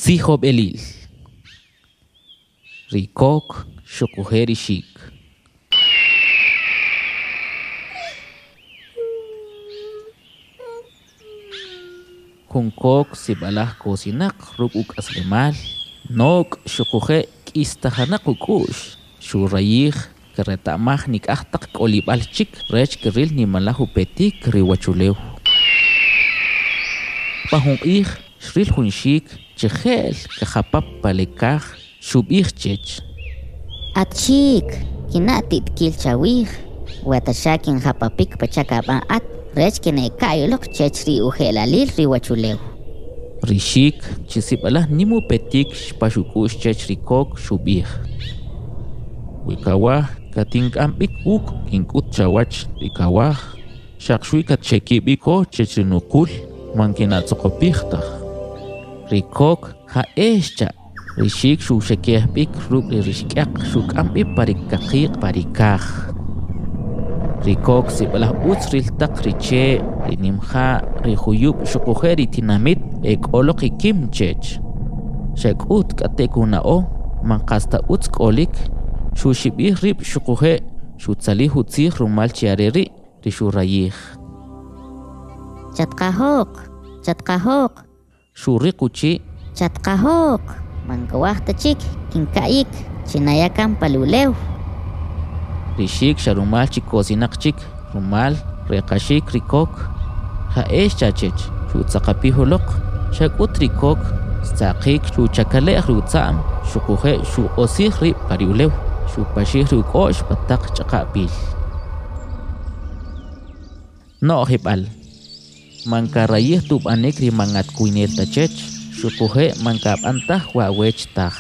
Tsijo belil. Rikok shukujeri shik. Kunkok sibalah kosinak rukuk aslimal. Nok shukuje kistahanak ukush. Shurayih keretamah nikahtak kolibal chik rech keril ni malahu petik riwachulew. Pahung ih shril hunshik chehel kahapap palikah shubih chech. Atchik kinatit kilchawih watashakin hapapik pachakaban at rech kinekayolok chechri uhelalil riwachulew. Rishik chisibalah nimu petik shpashukush chech rikok shubih. Wikawah katingkampik uk kinkut chawach rikawah shakshui katchekibiko chechrinukul mankinatsokopihtah. Rikok haescha rishik shushekehpik ruk rishkyak shukampik parikakik parikah. Rikok sibalah utsriltak riche rinimha rihuyub shukujeri tinamit ekolok ikim chech. Shekut katekunao mankasta utskolik shushibih rib shukuje shutsalih utzih rumal chiareri rishurayih. Chatkahok Shurikuchi Chatkahok mankawah tachik kinkaik chinayakan palulew. Rishik sharumal chikosinak chik rumal rekashik rikok haesh chachech shutsakapihulok shakut rikok stakik shuchakaleh rutsam shukuje shu osih rib pariulew shupashih rukosh patak chakapil. No hibal mankarayih tubanik rimangat kuinel tachech shukuje mankap antah wawech tah.